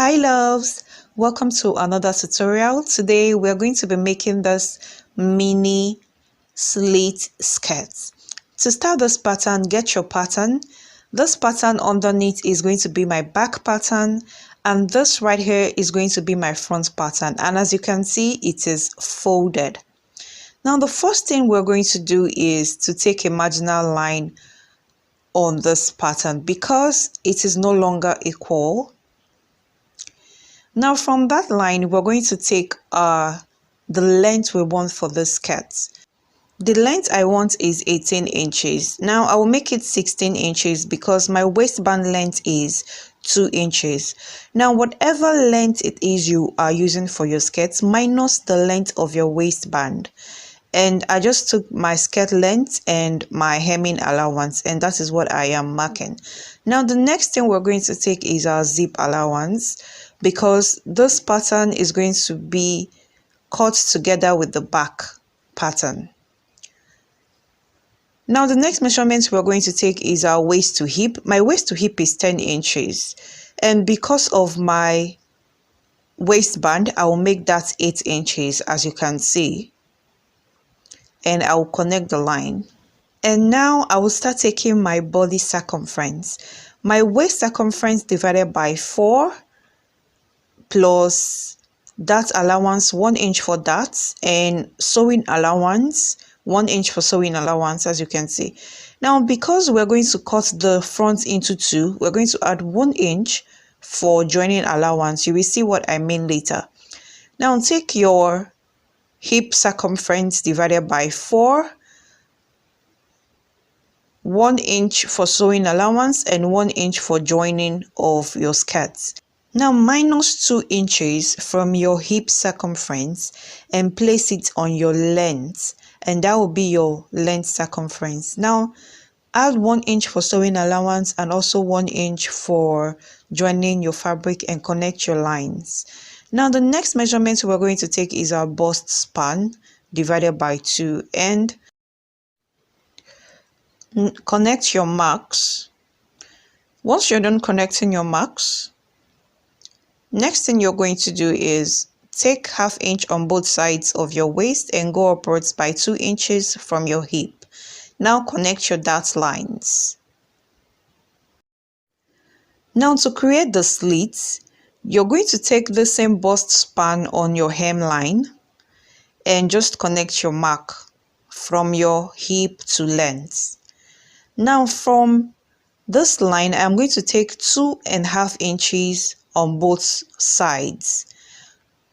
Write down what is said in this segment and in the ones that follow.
Hi loves, welcome to another tutorial. Today we're going to be making this mini slit skirt. To start this pattern, get your pattern. This pattern underneath is going to be my back pattern, and this right here is going to be my front pattern, and as you can see, it is folded. Now the first thing we're going to do is to take a marginal line on this pattern because it is no longer equal. Now from that line, we're going to take the length we want for the skirt. The length I want is 18 inches. Now I will make it 16 inches because my waistband length is 2 inches. Now whatever length it is you are using for your skirt minus the length of your waistband. And I just took my skirt length and my hemming allowance, and that is what I am marking. Now the next thing we're going to take is our zip allowance, because this pattern is going to be cut together with the back pattern. Now the next measurement we're going to take is our waist to hip. My waist to hip is 10 inches, and because of my waistband I will make that 8 inches, as you can see, and I will connect the line. And now I will start taking my body circumference. My waist circumference divided by 4 plus that allowance, 1 inch for that, and sewing allowance, 1 inch for sewing allowance, as you can see. Now because we're going to cut the front into 2, we're going to add 1 inch for joining allowance. You will see what I mean later. Now take your hip circumference divided by 4, 1 inch for sewing allowance, and 1 inch for joining of your skirts. Now minus 2 inches from your hip circumference and place it on your length, and that will be your length circumference. Now add 1 inch for sewing allowance and also 1 inch for joining your fabric and connect your lines. Now the next measurement we're going to take is our bust span divided by 2, and connect your marks. Once you're done connecting your marks, next thing you're going to do is take ½ inch on both sides of your waist and go upwards by 2 inches from your hip. Now connect your dart lines. Now to create the slits, you're going to take the same bust span on your hemline and just connect your mark from your hip to length. Now from this line, I'm going to take 2½ inches on both sides.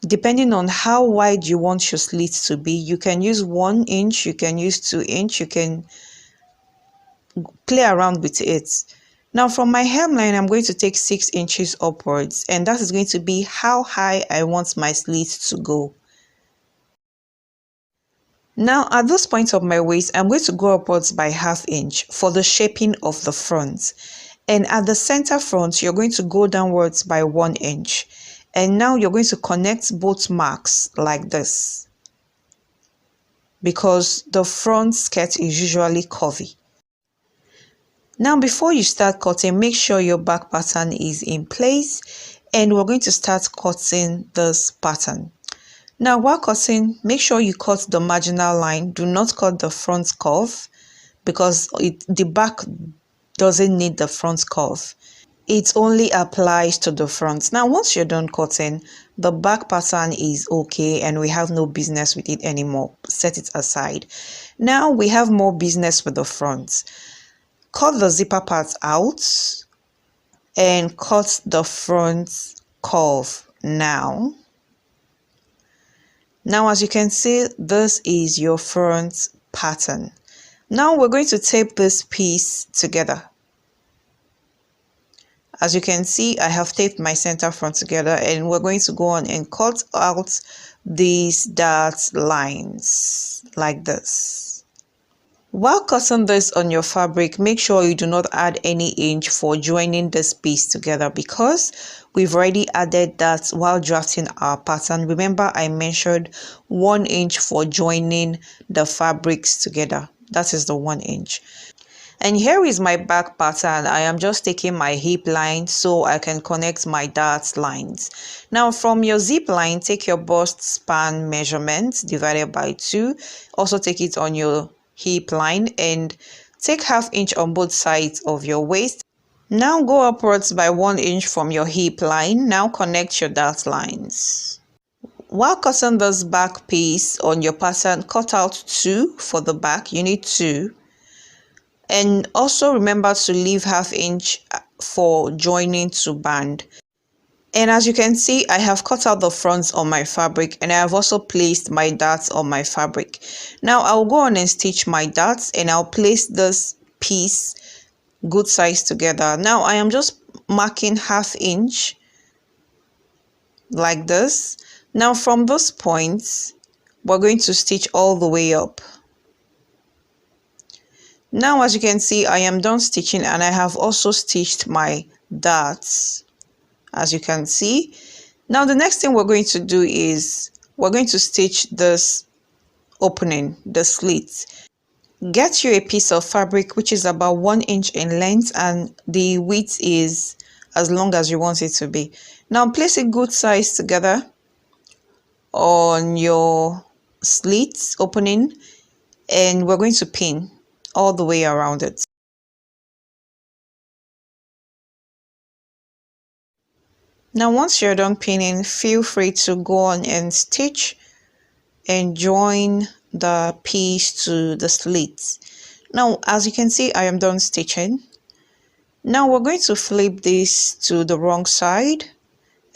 Depending on how wide you want your slit to be, you can use 1 inch, you can use 2 inch, you can play around with it. Now from my hemline, I'm going to take 6 inches upwards, and that is going to be how high I want my slit to go. Now at this point of my waist, I'm going to go upwards by ½ inch for the shaping of the front. And at the center front, you're going to go downwards by 1 inch. And now you're going to connect both marks like this, because the front skirt is usually curvy. Now before you start cutting, make sure your back pattern is in place, and we're going to start cutting this pattern. Now while cutting, make sure you cut the marginal line. Do not cut the front curve, because the back doesn't need the front curve. It only applies to the front. Now once you're done cutting, the back pattern is okay and we have no business with it anymore. Set it aside. Now we have more business with the front. Cut the zipper part out and cut the front curve now. Now as you can see, this is your front pattern. Now we're going to tape this piece together. As you can see, I have taped my center front together, and we're going to go on and cut out these dart lines like this. While cutting this on your fabric, make sure you do not add any inch for joining this piece together, because we've already added that while drafting our pattern. Remember, I mentioned 1 inch for joining the fabrics together. That is the 1 inch. And here is my back pattern. I am just taking my hip line so I can connect my dart lines. Now from your zip line, take your bust span measurement divided by 2. Also take it on your hip line and take 1/2 inch on both sides of your waist. Now go upwards by 1 inch from your hip line. Now connect your dart lines. While cutting this back piece on your pattern, cut out 2 for the back. You need 2. And also remember to leave 1/2 inch for joining to band. And as you can see, I have cut out the fronts on my fabric and I have also placed my darts on my fabric. Now I'll go on and stitch my darts and I'll place this piece good size together. Now I am just marking 1/2 inch like this. Now from this point, we're going to stitch all the way up. Now as you can see, I am done stitching and I have also stitched my darts, as you can see. Now the next thing we're going to do is we're going to stitch this opening, the slit. Get you a piece of fabric which is about 1 inch in length and the width is as long as you want it to be. Now place it good size together on your slit opening and we're going to pin all the way around it. Now once you're done pinning, feel free to go on and stitch and join the piece to the slit. Now as you can see, I am done stitching. Now we're going to flip this to the wrong side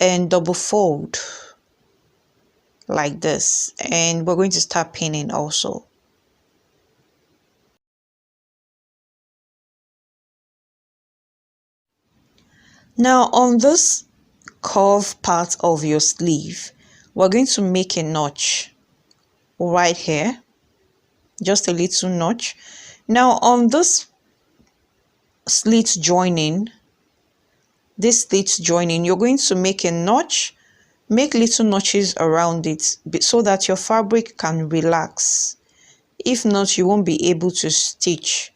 and double fold like this, and we're going to start pinning also. Now on this curve part of your sleeve, we're going to make a notch right here, just a little notch. Now on this slit joining, you're going to make a notch, make little notches around it so that your fabric can relax. If not, you won't be able to stitch.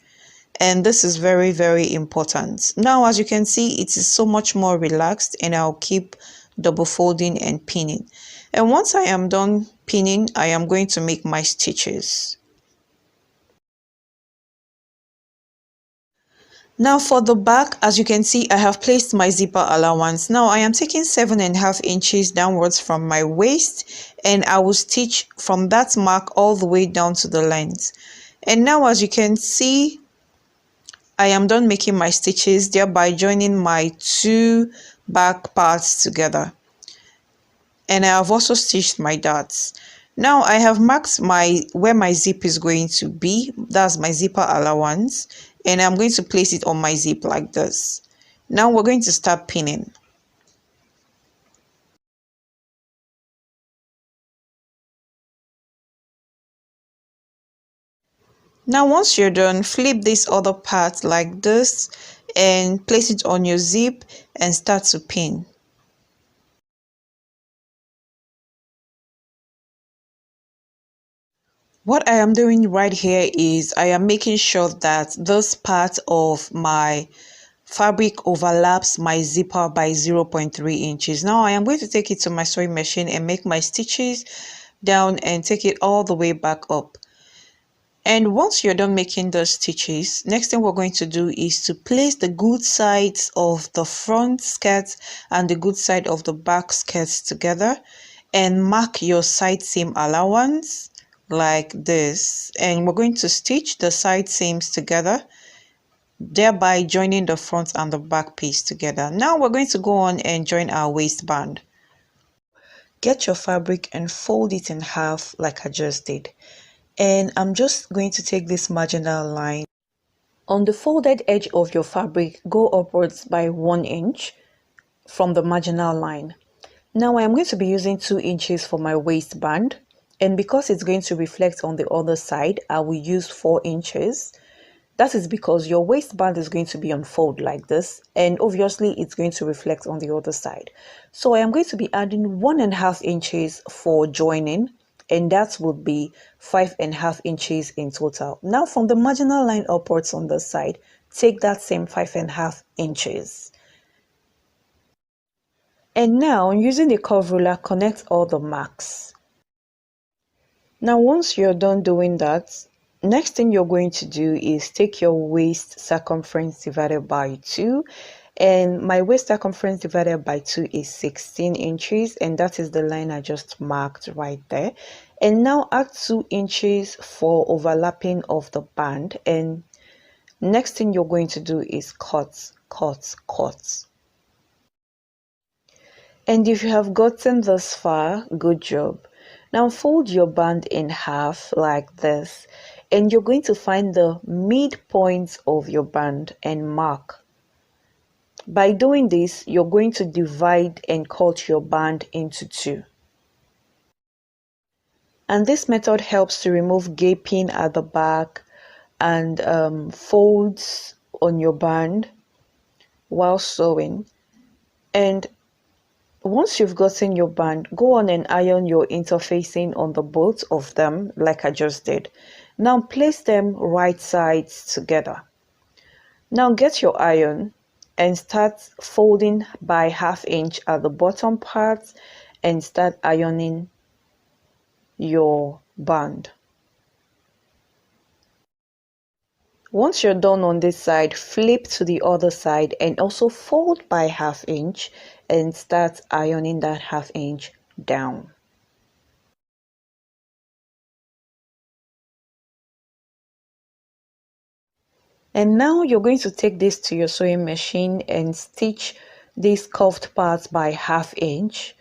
And this is very, very important. Now, as you can see, it is so much more relaxed and I'll keep double folding and pinning. And once I am done pinning, I am going to make my stitches. Now for the back, as you can see, I have placed my zipper allowance. Now I am taking 7.5 inches downwards from my waist and I will stitch from that mark all the way down to the length. And now as you can see, I am done making my stitches, thereby joining my 2 back parts together. And I have also stitched my darts. Now I have marked where my zip is going to be. That's my zipper allowance. And I'm going to place it on my zip like this. Now we're going to start pinning. Now once you're done, flip this other part like this and place it on your zip and start to pin. What I am doing right here is I am making sure that this part of my fabric overlaps my zipper by 0.3 inches. Now I am going to take it to my sewing machine and make my stitches down and take it all the way back up. And once you're done making the stitches, next thing we're going to do is to place the good sides of the front skirt and the good side of the back skirts together and mark your side seam allowance like this. And we're going to stitch the side seams together, thereby joining the front and the back piece together. Now we're going to go on and join our waistband. Get your fabric and fold it in half like I just did. And I'm just going to take this marginal line. On the folded edge of your fabric, go upwards by 1 inch from the marginal line. Now I am going to be using 2 inches for my waistband, and because it's going to reflect on the other side, I will use 4 inches. That is because your waistband is going to be unfolded like this, and obviously it's going to reflect on the other side. So I am going to be adding 1.5 inches for joining and that would be 5.5 inches in total. Now from the marginal line upwards on the side, take that same 5.5 inches. And now using the curve ruler, connect all the marks. Now once you're done doing that, next thing you're going to do is take your waist circumference divided by 2, and my waist circumference divided by 2 is 16 inches, and that is the line I just marked right there. And now add 2 inches for overlapping of the band, and next thing you're going to do is cut. And if you have gotten this far, good job. Now fold your band in half like this, and you're going to find the midpoint of your band and mark. By doing this, you're going to divide and cut your band into 2. And this method helps to remove gaping at the back and folds on your band while sewing. And once you've gotten your band, go on and iron your interfacing on the both of them like I just did. Now place them right sides together. Now get your iron and start folding by 1/2 inch at the bottom part and start ironing your band. Once you're done on this side, flip to the other side and also fold by 1/2 inch and start ironing that 1/2 inch down. And now you're going to take this to your sewing machine and stitch this curved part by 1/2 inch.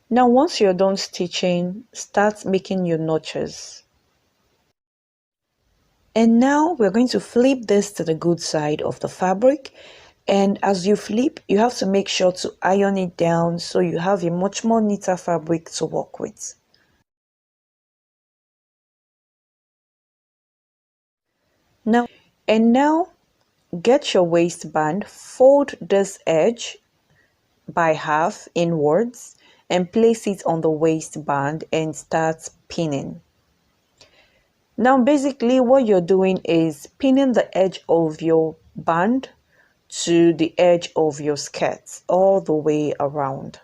Now once you're done stitching, start making your notches. And now we're going to flip this to the good side of the fabric, and as you flip, you have to make sure to iron it down so you have a much more neater fabric to work with. Now get your waistband, fold this edge by 1/2 inwards and place it on the waistband and start pinning. Now basically what you're doing is pinning the edge of your band to the edge of your skirt all the way around.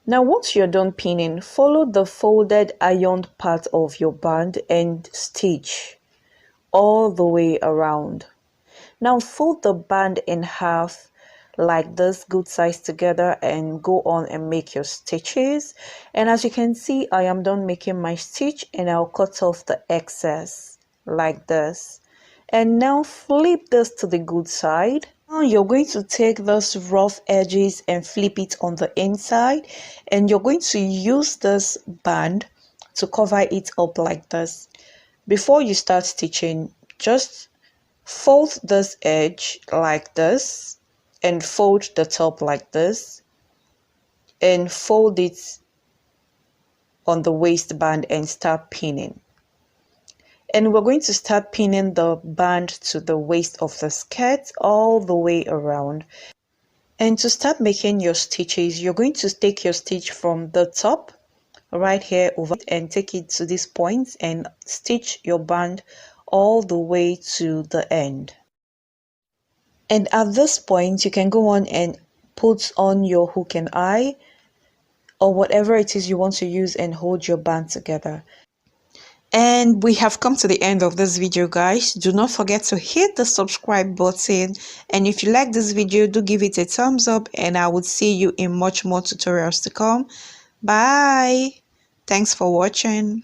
Now once you're done pinning, follow the folded ironed part of your band and stitch all the way around. Now fold the band in half like this, good size together, and go on and make your stitches. And as you can see, I am done making my stitch, and I'll cut off the excess like this. And now flip this to the good side. Now you're going to take those rough edges and flip it on the inside, and you're going to use this band to cover it up like this. Before you start stitching, just fold this edge like this and fold the top like this and fold it on the waistband and start pinning. And we're going to start pinning the band to the waist of the skirt all the way around. And to start making your stitches, you're going to take your stitch from the top right here over and take it to this point and stitch your band all the way to the end. And at this point, you can go on and put on your hook and eye or whatever it is you want to use and hold your band together. And we have come to the end of this video, guys. Do not forget to hit the subscribe button, and if you like this video, do give it a thumbs up, and I would see you in much more tutorials to come. Bye. Thanks for watching.